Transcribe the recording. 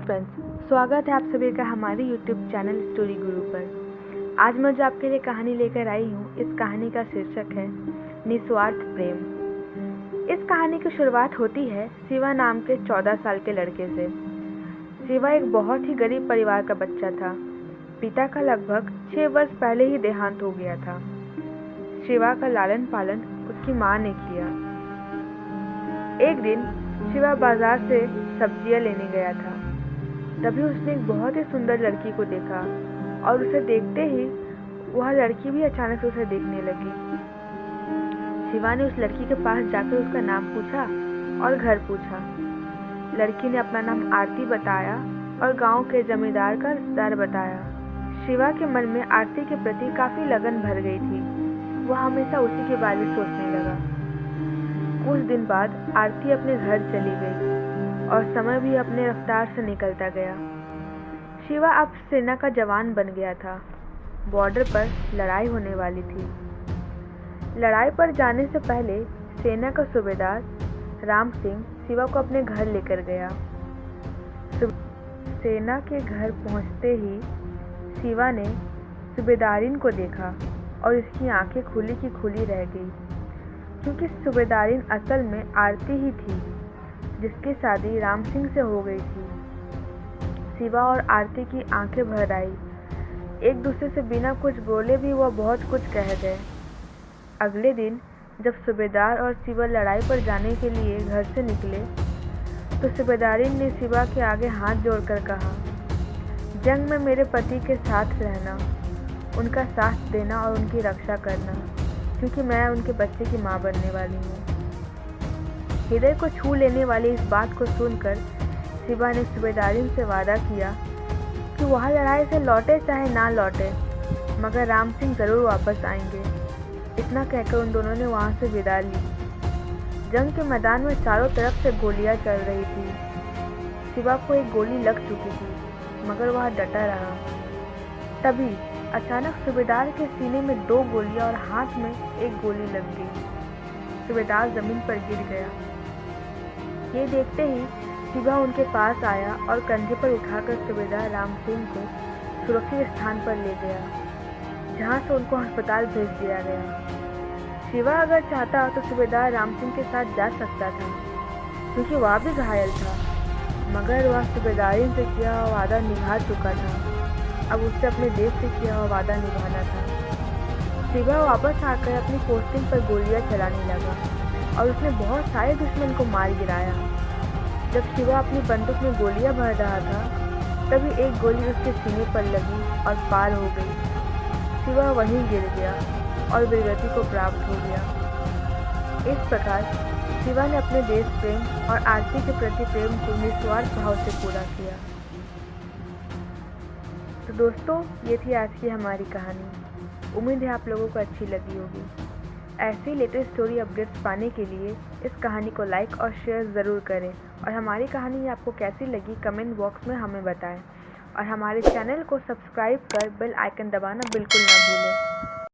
Friends, स्वागत है आप सभी का हमारे YouTube चैनल स्टोरी गुरु पर। आज मैं जो आपके लिए कहानी लेकर आई हूँ, इस कहानी का शीर्षक है निस्वार्थ प्रेम। इस कहानी की शुरुआत होती है शिवा नाम के 14 साल के लड़के से। शिवा एक बहुत ही गरीब परिवार का बच्चा था। पिता का लगभग 6 वर्ष पहले ही देहांत हो गया था। शिवा का लालन पालन उसकी माँ ने किया। एक दिन शिवा बाजार से सब्जियां लेने गया था। तभी उसने एक बहुत ही सुंदर लड़की को देखा और उसे देखते ही वह लड़की भी अचानक से उसे देखने लगी। शिवा ने उस लड़की के पास जाकर उसका नाम पूछा और घर पूछा। लड़की ने अपना नाम आरती बताया और गांव के जमींदार का रिश्तेदार बताया। शिवा के मन में आरती के प्रति काफी लगन भर गई थी। वह हमेशा उसी के बारे में सोचने लगा। कुछ दिन बाद आरती अपने घर चली गई और समय भी अपने रफ्तार से निकलता गया। शिवा अब सेना का जवान बन गया था। बॉर्डर पर लड़ाई होने वाली थी। लड़ाई पर जाने से पहले सेना का सूबेदार राम सिंह शिवा को अपने घर लेकर गया। सेना के घर पहुंचते ही शिवा ने सूबेदारिन को देखा और इसकी आंखें खुली की खुली रह गई, क्योंकि सूबेदारिन असल में आरती ही थी, जिसकी शादी राम सिंह से हो गई थी। शिवा और आरती की आंखें भर आई। एक दूसरे से बिना कुछ बोले भी वह बहुत कुछ कह गए। अगले दिन जब सूबेदार और शिवा लड़ाई पर जाने के लिए घर से निकले, तो सूबेदारिन ने शिवा के आगे हाथ जोड़कर कहा, जंग में मेरे पति के साथ रहना, उनका साथ देना और उनकी रक्षा करना, क्योंकि मैं उनके बच्चे की माँ बनने वाली हूँ। हृदय को छू लेने वाली इस बात को सुनकर शिवा ने सूबेदारिन से वादा किया कि वह लड़ाई से लौटे चाहे ना लौटे, मगर राम सिंह जरूर वापस आएंगे। इतना कहकर उन दोनों ने वहां से विदा ली। जंग के मैदान में चारों तरफ से गोलियां चल रही थी। शिवा को एक गोली लग चुकी थी, मगर वह डटा रहा। तभी अचानक सूबेदार के सीने में 2 गोलियां और हाथ में एक गोली लग गई। सूबेदार जमीन पर गिर गया। ये देखते ही शिवा उनके पास आया और कंधे पर उठाकर सूबेदार राम सिंह को सुरक्षित स्थान पर ले गया, जहां से उनको अस्पताल भेज दिया गया। शिवा अगर चाहता तो सूबेदार राम सिंह के साथ जा सकता था, क्योंकि वह भी घायल था, मगर वह सूबेदारिन से किया हुआ वादा निभा चुका था। अब उससे अपने देश से किया हुआ वादा निभाना था। शिवा वापस आकर अपनी पोस्टिंग पर गोलियां चलाने लगा और उसने बहुत सारे दुश्मन को मार गिराया। जब शिवा अपनी बंदूक में गोलियां भर रहा था, तभी एक गोली उसके सीने पर लगी और पार हो गई। शिवा वहीं गिर गया और वीरगति को प्राप्त हो गया। इस प्रकार शिवा ने अपने देश प्रेम और आरती के प्रति प्रेम को निस्वार्थ भाव से पूरा किया। तो दोस्तों, ये थी आज की हमारी कहानी। उम्मीद है आप लोगों को अच्छी लगी होगी। ऐसे ही लेटेस्ट स्टोरी अपडेट्स पाने के लिए इस कहानी को लाइक और शेयर ज़रूर करें, और हमारी कहानी आपको कैसी लगी कमेंट बॉक्स में हमें बताएं, और हमारे चैनल को सब्सक्राइब कर बेल आइकन दबाना बिल्कुल ना भूलें।